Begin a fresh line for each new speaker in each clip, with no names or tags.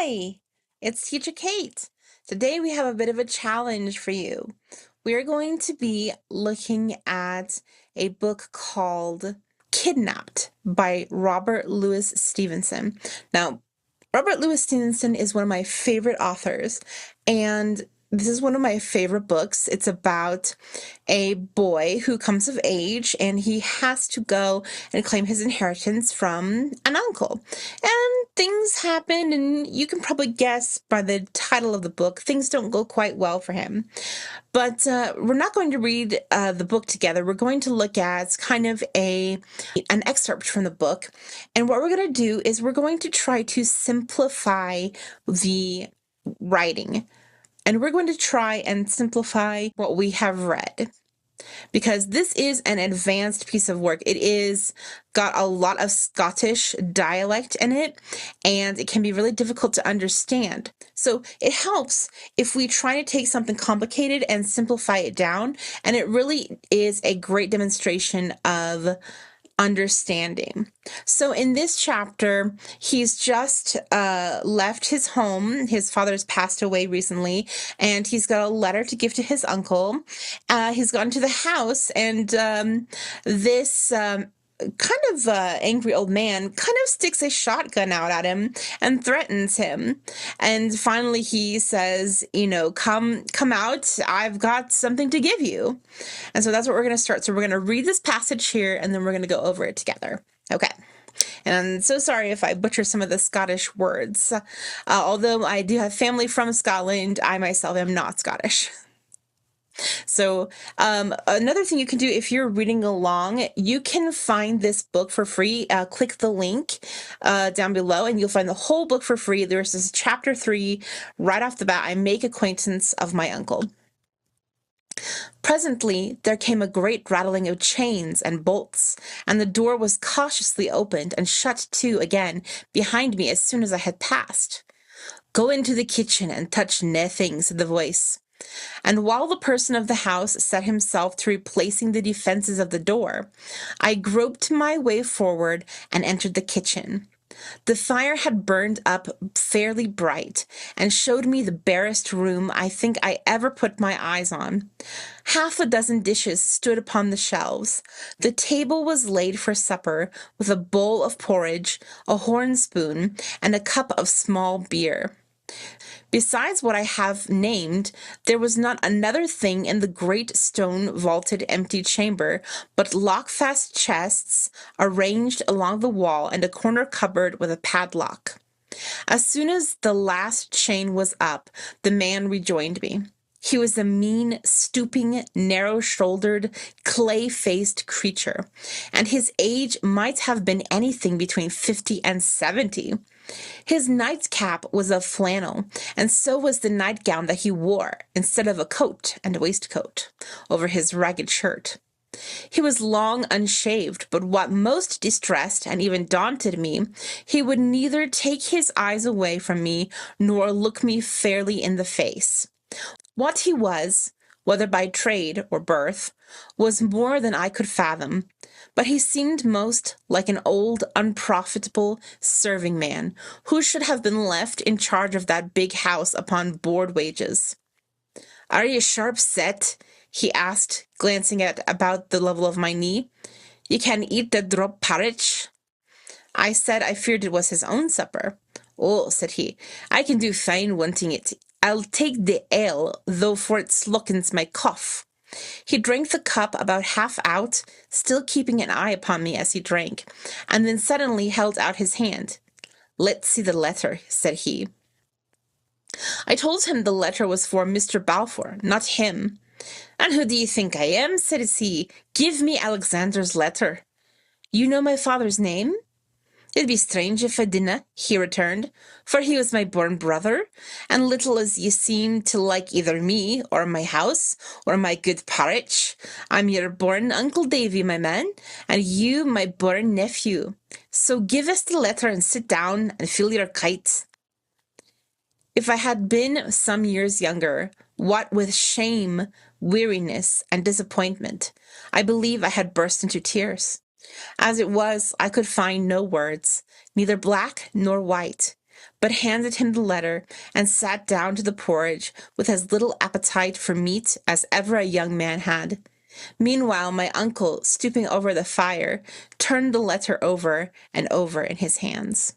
Hi, it's Teacher Kate. Today we have a bit of a challenge for you. We're going to be looking at a book called Kidnapped by Robert Louis Stevenson. Now, Robert Louis Stevenson is one of my favorite authors, and this is one of my favorite books. It's about a boy who comes of age and he has to go and claim his inheritance from an uncle. And things happen, and you can probably guess by the title of the book, things don't go quite well for him. But we're not going to read the book together. We're going to look at kind of an excerpt from the book. And what we're going to do is we're going to try to simplify the writing. And we're going to try and simplify what we have read, because this is an advanced piece of work. It is got a lot of Scottish dialect in it, and it can be really difficult to understand. So it helps if we try to take something complicated and simplify it down, and it really is a great demonstration of understanding. So in this chapter, he's just left his home. His father's passed away recently, and he's got a letter to give to his uncle. He's gone to the house, and this kind of angry old man kind of sticks a shotgun out at him and threatens him. And finally he says, come out, I've got something to give you. And so that's what we're going to start. So we're going to read this passage here, and then we're going to go over it together. Okay. And I'm so sorry if I butcher some of the Scottish words. Although I do have family from Scotland, I myself am not Scottish. So another thing you can do if you're reading along, you can find this book for free. Click the link down below and you'll find the whole book for free. There's this chapter 3 right off the bat. I make acquaintance of my uncle. Presently there came a great rattling of chains and bolts, and the door was cautiously opened and shut to again behind me as soon as I had passed. "Go into the kitchen and touch naething," said the voice. And while the person of the house set himself to replacing the defenses of the door, I groped my way forward and entered the kitchen. The fire had burned up fairly bright and showed me the barest room I think I ever put my eyes on. Half a dozen dishes stood upon the shelves. The table was laid for supper with a bowl of porridge, a horn spoon, and a cup of small beer. Besides what I have named, there was not another thing in the great stone-vaulted empty chamber but lock-fast chests arranged along the wall and a corner cupboard with a padlock. As soon as the last chain was up, the man rejoined me. He was a mean, stooping, narrow-shouldered, clay-faced creature, and his age might have been anything between 50 and 70. His nightcap was of flannel, and so was the nightgown that he wore, instead of a coat and waistcoat, over his ragged shirt. He was long unshaved, but what most distressed and even daunted me, he would neither take his eyes away from me nor look me fairly in the face. What he was, whether by trade or birth, was more than I could fathom, but he seemed most like an old, unprofitable serving man who should have been left in charge of that big house upon board wages. "Are ye sharp set?" he asked, glancing at about the level of my knee. "Ye can eat the drop parritch?" I said I feared it was his own supper. "Oh," said he, "I can do fine wanting it. I'll take the ale, though for it slockens my cough." He drank the cup about half out, still keeping an eye upon me as he drank, and then suddenly held out his hand. "Let's see the letter," said he. I told him the letter was for Mr. Balfour, not him. "And who do you think I am?" says he. "Give me Alexander's letter." "You know my father's name?" "It'd be strange if I didna," he returned, "for he was my born brother, and little as ye seem to like either me, or my house, or my good parritch, I'm your born Uncle Davy, my man, and you my born nephew. So give us the letter and sit down and fill your kite." If I had been some years younger, what with shame, weariness, and disappointment, I believe I had burst into tears. As it was, I could find no words, neither black nor white, but handed him the letter and sat down to the porridge with as little appetite for meat as ever a young man had. Meanwhile, my uncle, stooping over the fire, turned the letter over and over in his hands.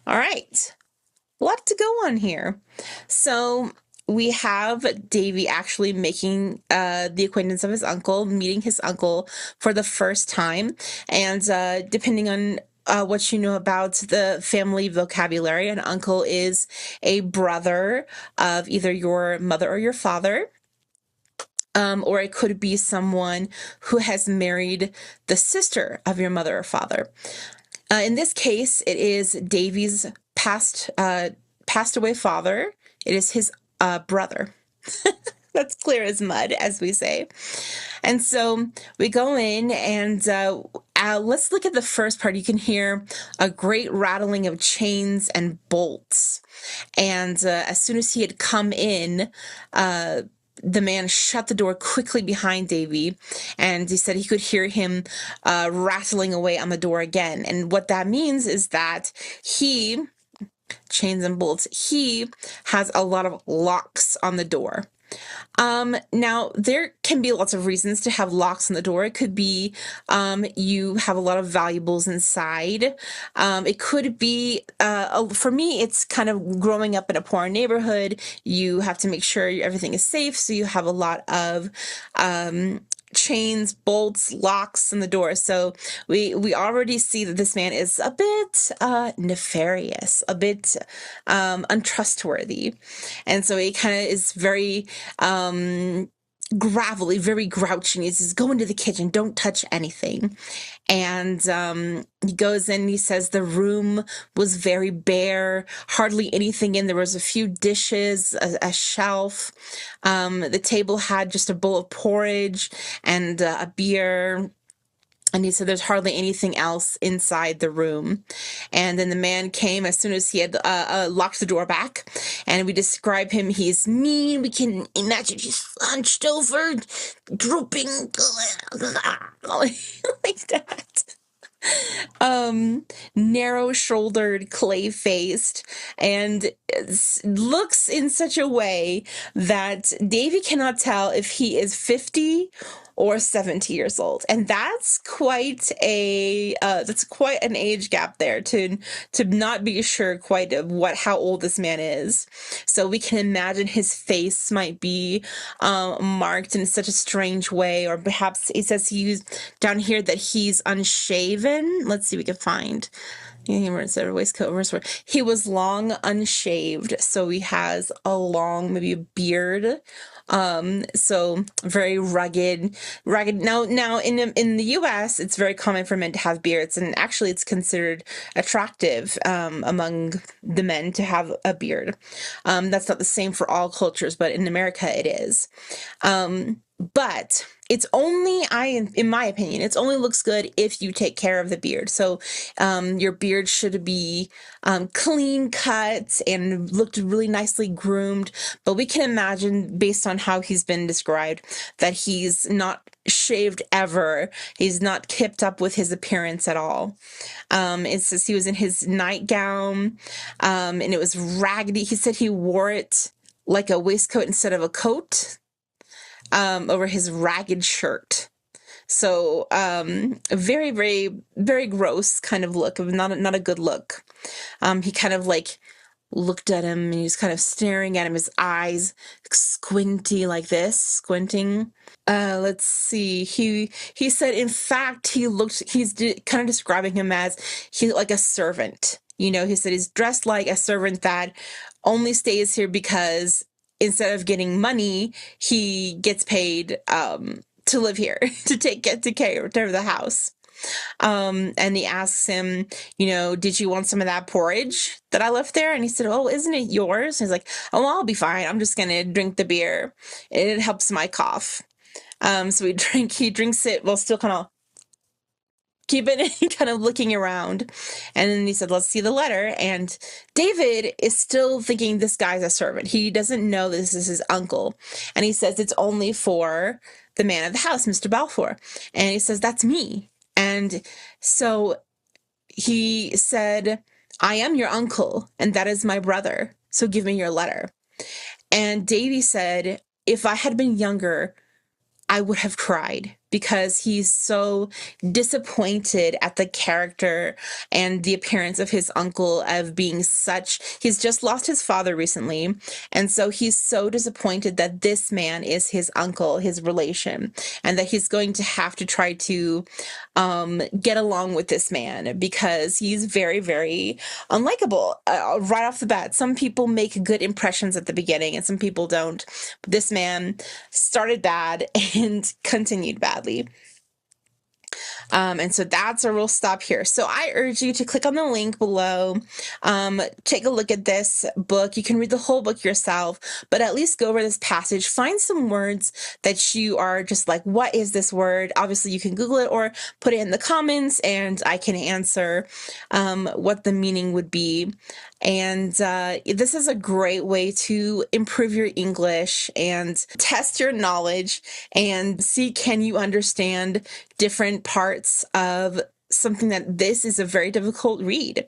All right, a lot to go on here. So we have Davy actually making the acquaintance of his uncle, meeting his uncle for the first time. And depending on what you know about the family vocabulary, an uncle is a brother of either your mother or your father. Or it could be someone who has married the sister of your mother or father. In this case, it is Davy's passed away father. It is his brother. That's clear as mud, as we say. And so we go in and let's look at the first part. You can hear a great rattling of chains and bolts. And as soon as he had come in, the man shut the door quickly behind Davy, and he said he could hear him rattling away on the door again. And what that means is that chains and bolts, he has a lot of locks on the door. Now there can be lots of reasons to have locks on the door. It could be, you have a lot of valuables inside. It could be, for me, it's kind of growing up in a poor neighborhood. You have to make sure everything is safe. So you have a lot of, chains, bolts, locks on the door. So we already see that this man is a bit nefarious, a bit untrustworthy. And so he kind of is very gravelly, very grouchy. He says, go into the kitchen, don't touch anything. And he goes in and he says the room was very bare, hardly anything in. There was a few dishes, a shelf. The table had just a bowl of porridge and a beer. And he said there's hardly anything else inside the room. And then the man came as soon as he had locked the door back. And we describe him, he's mean. We can imagine he's hunched over, drooping, like that. Narrow-shouldered, clay-faced, and looks in such a way that Davy cannot tell if he is 50 or 70 years old. And that's quite an age gap there to not be sure quite of how old this man is. So we can imagine his face might be marked in such a strange way, or perhaps it says he's down here that he's unshaven. Let's see if we can find. Instead of waistcoat, he was long unshaved, so he has a long, maybe a beard. So very rugged. Now in the US, it's very common for men to have beards, and actually it's considered attractive, among the men to have a beard. That's not the same for all cultures, but in America it is. But it's only, in my opinion, it's only looks good if you take care of the beard. So, your beard should be, clean cut and looked really nicely groomed. But we can imagine, based on how he's been described, that he's not shaved ever. He's not kept up with his appearance at all. It says he was in his nightgown, and it was raggedy. He said he wore it like a waistcoat instead of a coat. Over his ragged shirt. So, very, very, very gross kind of look, not a good look. He kind of like looked at him and he was kind of staring at him, his eyes squinting. Let's see. He said, in fact, he's kind of describing him as like a servant. He said he's dressed like a servant that only stays here because instead of getting money, he gets paid to live here, to get to care of the house. And he asks him, did you want some of that porridge that I left there? And he said, oh, isn't it yours? And he's like, oh, I'll be fine. I'm just going to drink the beer. It helps my cough. So he drinks it while still kind of keeping it, kind of looking around. And then he said, let's see the letter. And David is still thinking this guy's a servant. He doesn't know this is his uncle. And he says, it's only for the man of the house, Mr. Balfour. And he says, that's me. And so he said, I am your uncle, and that is my brother, so give me your letter. And Davy said, if I had been younger, I would have cried because he's so disappointed at the character and the appearance of his uncle of being such. He's just lost his father recently. And so he's so disappointed that this man is his uncle, his relation, and that he's going to have to try to get along with this man because he's very, very unlikable right off the bat. Some people make good impressions at the beginning and some people don't. But this man started bad and continued badly. And so that's where we'll stop here. So I urge you to click on the link below, take a look at this book. You can read the whole book yourself, but at least go over this passage, find some words that you are just like, what is this word? Obviously you can Google it or put it in the comments and I can answer what the meaning would be. And this is a great way to improve your English and test your knowledge and see, can you understand different parts of something that this is a very difficult read.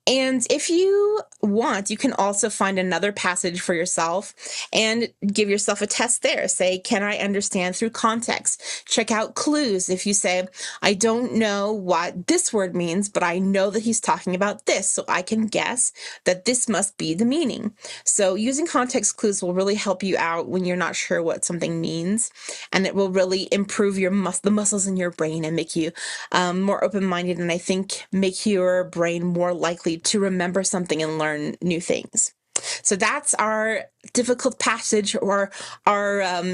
And if you want, you can also find another passage for yourself and give yourself a test there. Say, can I understand through context? Check out clues. If you say, I don't know what this word means, but I know that he's talking about this, so I can guess that this must be the meaning. So using context clues will really help you out when you're not sure what something means, and it will really improve your the muscles in your brain and make you more open-minded, and I think make your brain more likely to remember something and learn new things. So that's our difficult passage, or our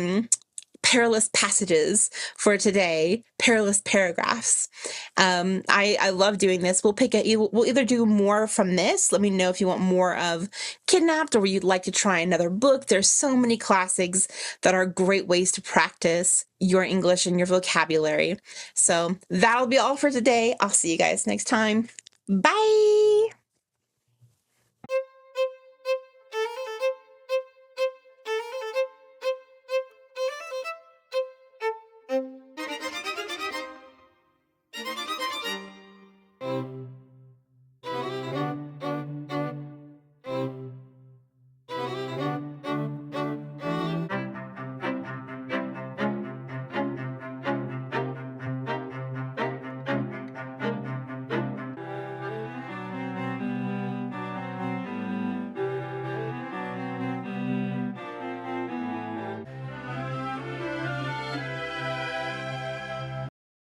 perilous passages for today, perilous paragraphs. I love doing this. We'll either do more from this. Let me know if you want more of Kidnapped or you'd like to try another book. There's so many classics that are great ways to practice your English and your vocabulary. So that'll be all for today. I'll see you guys next time. Bye.